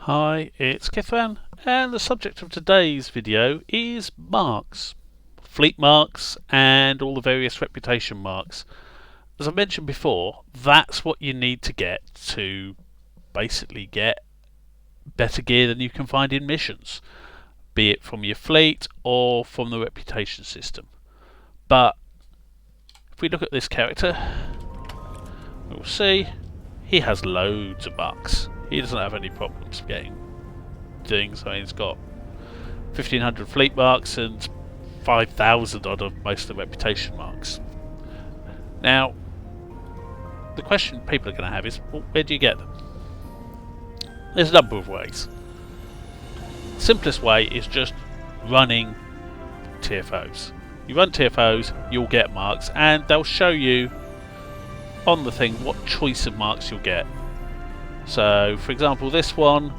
Hi, it's Kithran, and the subject of today's video is marks, fleet marks, and all the various reputation marks. As I mentioned before, that's what you need to get to basically get better gear than you can find in missions, be it from your fleet or from the reputation system. But if we look at this character, we'll see he has loads of marks. He doesn't have any problems getting things. I mean, he's got 1500 fleet marks and 5,000 odd of most of the reputation marks. Now, the question people are going to have is, well, where do you get them? There's a number of ways. The simplest way is just running TFOs. You run TFOs, you'll get marks, and they'll show you on the thing what choice of marks you'll get. So, for example, this one,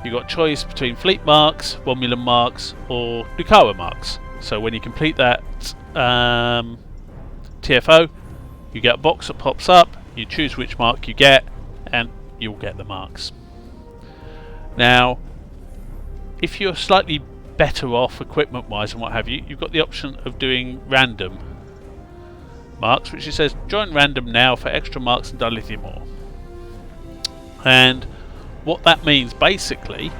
you've got choice between fleet marks, Romulan marks, or Nukawa marks. So when you complete that TFO, you get a box that pops up, you choose which mark you get, and you'll get the marks. Now, if you're slightly better off equipment-wise and what have you, you've got the option of doing random marks, which it says join random now for extra marks and dilithium ore. And what that means basically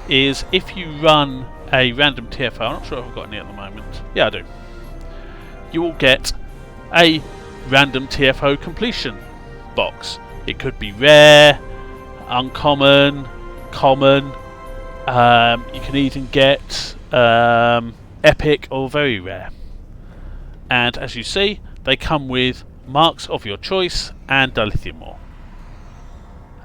is if you run a random TFO, I'm not sure if I've got any at the moment, yeah I do, you will get a random TFO completion box. It could be rare, uncommon, common, you can even get epic or very rare. And as you see, they come with marks of your choice and dilithium ore.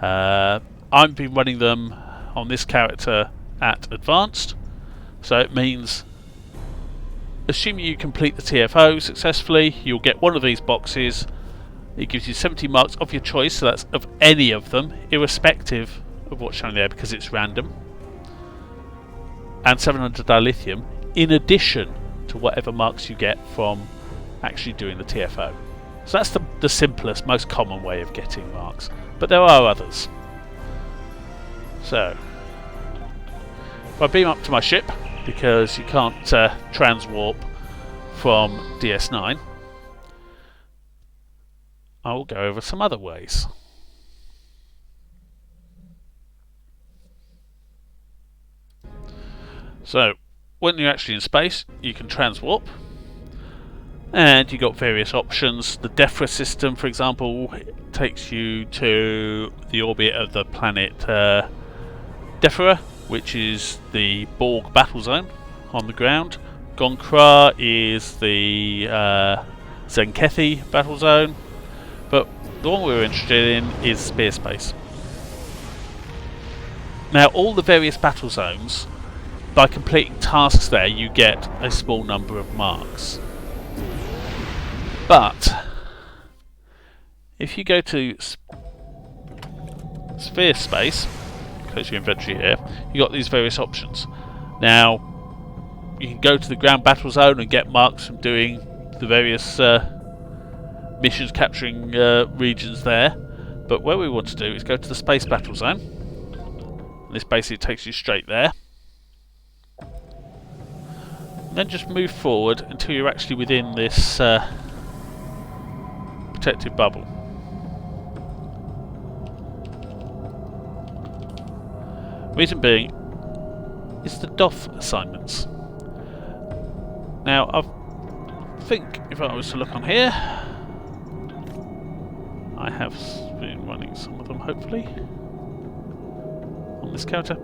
I've been running them on this character at advanced, so it means assuming you complete the TFO successfully, you'll get one of these boxes. It gives you 70 marks of your choice, so that's of any of them, irrespective of what's shown there because it's random, and 700 dilithium in addition to whatever marks you get from actually doing the TFO. So that's the simplest, most common way of getting marks, but there are others. So if I beam up to my ship, because you can't transwarp from DS9, I will go over some other ways. So when you're actually in space, you can transwarp, and you've got various options. The DEFRA system, for example, takes you to the orbit of the planet DEFRA, which is the Borg battle zone on the ground. Gonkra is the Zenkethi battle zone, but the one we were interested in is Spear Space. Now, all the various battle zones, by completing tasks there, you get a small number of marks. But if you go to Sphere Space, close your inventory here, you got these various options. Now, you can go to the ground battle zone and get marks from doing the various missions capturing regions there. But what we want to do is go to the space battle zone. And this basically takes you straight there. And then just move forward until you're actually within this protective bubble. Reason being is the DOF assignments. Now I think if I was to look on here, I have been running some of them hopefully on this character.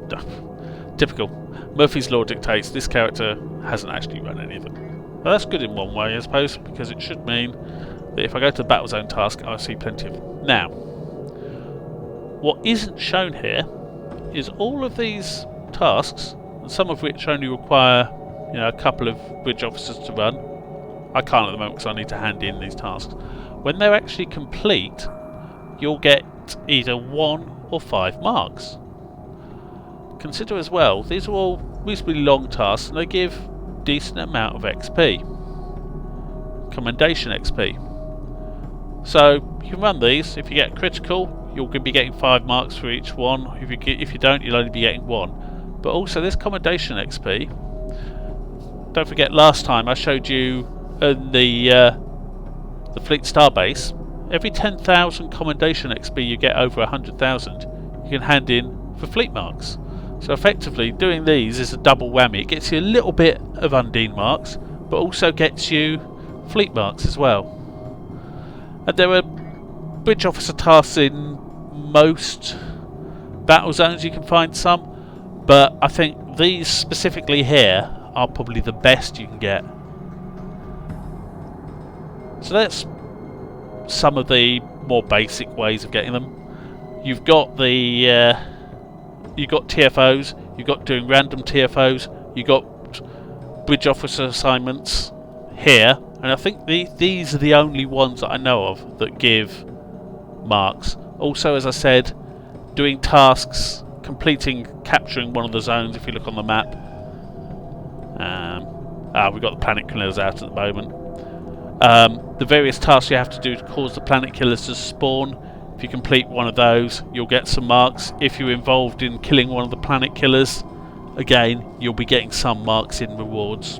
Typical. Murphy's Law dictates this character hasn't actually run any of them. Well, that's good in one way I suppose, because it should mean that if I go to the battle zone task, I'll see plenty of them. Now, what isn't shown here is all of these tasks, and some of which only require, a couple of bridge officers to run. I can't at the moment because I need to hand in these tasks. When they're actually complete, you'll get either 1 or 5 marks. Consider as well, these are all reasonably long tasks and they give decent amount of XP. Commendation XP. So you can run these. If you get critical, you're going to be getting 5 marks for each one. If you don't, you'll only be getting 1. But also this commendation XP. Don't forget, last time I showed you in the Fleet Starbase, every 10,000 commendation XP you get over 100,000, you can hand in for fleet marks. So effectively, doing these is a double whammy. It gets you a little bit of Undine marks, but also gets you fleet marks as well. And there are bridge officer tasks in most battle zones. You can find some, but I think these specifically here are probably the best you can get. So that's some of the more basic ways of getting them. You've got the you've got TFOs, you've got doing random TFOs, you've got bridge officer assignments here, and I think these are the only ones that I know of that give marks. Also, as I said, doing tasks, capturing one of the zones. If you look on the map, we've got the planet killers out at the moment. The various tasks you have to do to cause the planet killers to spawn. If you complete one of those, you'll get some marks. If you're involved in killing one of the planet killers, again, you'll be getting some marks in rewards.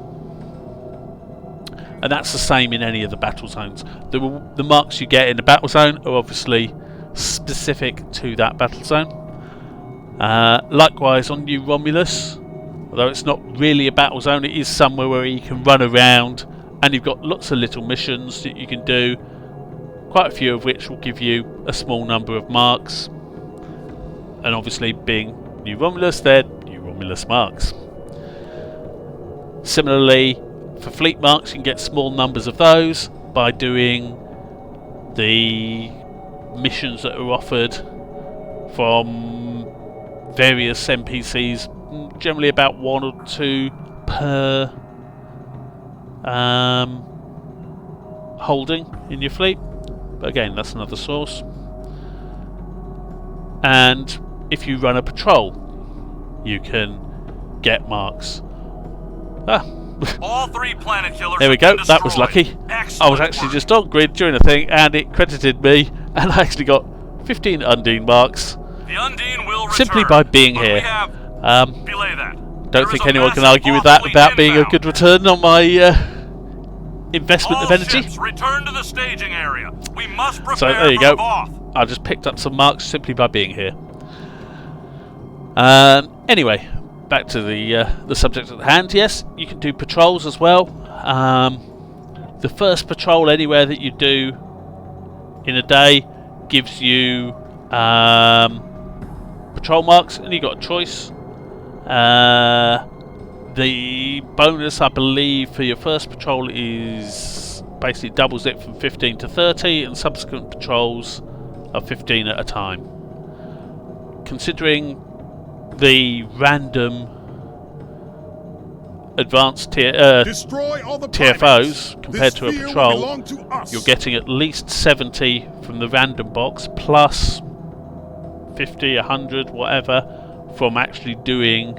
And that's the same in any of the battle zones. The marks you get in the battle zone are obviously specific to that battle zone. Likewise on New Romulus, although it's not really a battle zone, it is somewhere where you can run around, and you've got lots of little missions that you can do, quite a few of which will give you a small number of marks. And obviously, being New Romulus, they're New Romulus marks. Similarly, for fleet marks, you can get small numbers of those by doing the missions that are offered from various NPCs, generally about 1 or 2 per holding in your fleet. But again, that's another source. And if you run a patrol, you can get marks. All 3 planet killers. There we go. That was lucky. Excellent I was actually just on grid during a thing, and it credited me, and I actually got 15 Undine marks. The Undine will simply return, by being here. Belay that. Don't think anyone can argue with that about being a good return on my investment of energy. Ships return to the staging area. We must prepare So there you for go. the Voth. I just picked up some marks simply by being here. Anyway, back to the subject at hand. Yes, you can do patrols as well. The first patrol anywhere that you do in a day gives you patrol marks, and you got a choice. The bonus, I believe, for your first patrol is basically doubles it from 15 to 30, and subsequent patrols are 15 at a time. Considering the random advanced TFOs compared to a patrol, you're getting at least 70 from the random box, plus 50, 100, whatever, from actually doing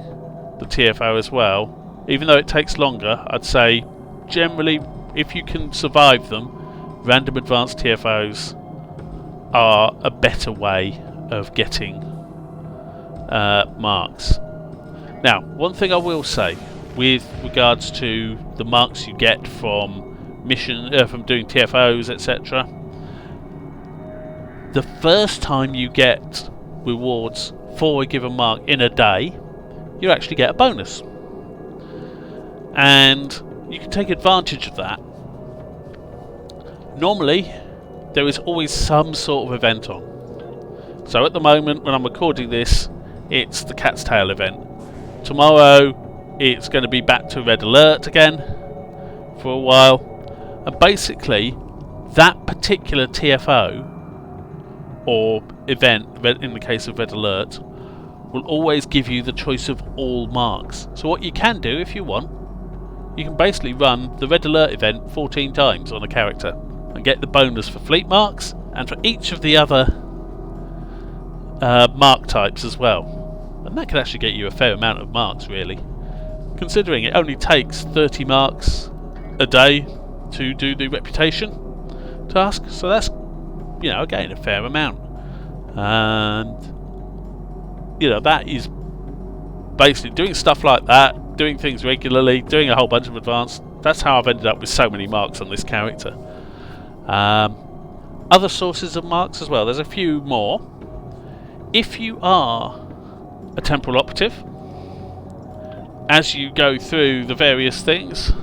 the TFO as well. Even though it takes longer, I'd say generally, if you can survive them, random advanced TFOs are a better way of getting marks. Now, one thing I will say with regards to the marks you get from from doing TFOs, etc. The first time you get rewards for a given mark in a day, you actually get a bonus, and you can take advantage of that. Normally, there is always some sort of event on. So at the moment, when I'm recording this, it's the Cat's Tail event. Tomorrow, it's going to be back to Red Alert again for a while, and basically, that particular TFO or event, in the case of Red Alert, will always give you the choice of all marks. So what you can do, if you want, you can basically run the Red Alert event 14 times on a character and get the bonus for fleet marks and for each of the other mark types as well. And that could actually get you a fair amount of marks, really, considering it only takes 30 marks a day to do the reputation task. So that's, again, a fair amount. And that is basically doing stuff like that, doing things regularly, doing a whole bunch of advanced. That's how I've ended up with so many marks on this character. Other sources of marks as well, there's a few more. If you are a temporal operative, as you go through the various things,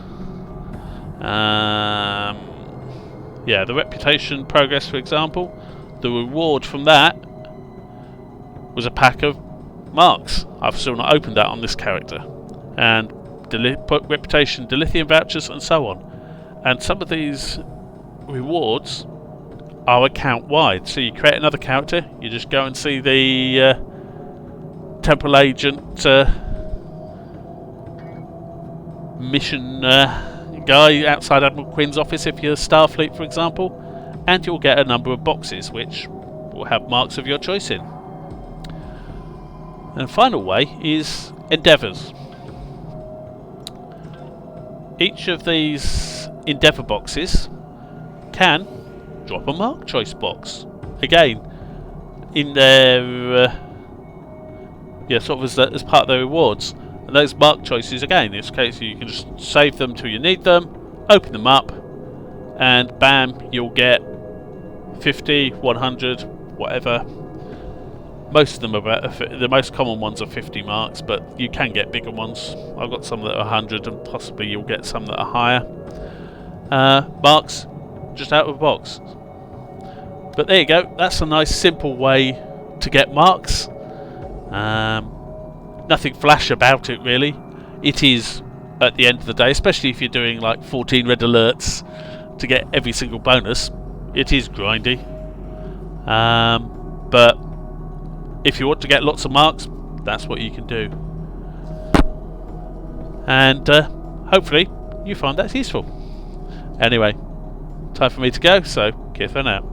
the reputation progress, for example, the reward from that was a pack of marks. I've still not opened that on this character. And reputation, dilithium vouchers, and so on. And some of these rewards are account wide. So you create another character, you just go and see the temporal agent mission guy outside Admiral Quinn's office if you're Starfleet, for example, and you'll get a number of boxes which will have marks of your choice in. And the final way is endeavours. Each of these endeavour boxes can drop a mark choice box. Again, in their sort of as part of their rewards. And those mark choices, again, in this case you can just save them till you need them, open them up, and bam, you'll get 50, 100, whatever. Most of them are the most common ones are 50 marks, but you can get bigger ones. I've got some that are 100, and possibly you'll get some that are higher. Marks just out of the box. But there you go, that's a nice simple way to get marks. Nothing flash about it really. It is, at the end of the day, especially if you're doing like 14 red alerts to get every single bonus, it is grindy. But if you want to get lots of marks, that's what you can do. And hopefully you find that's useful. Anyway, time for me to go, so Kithon out.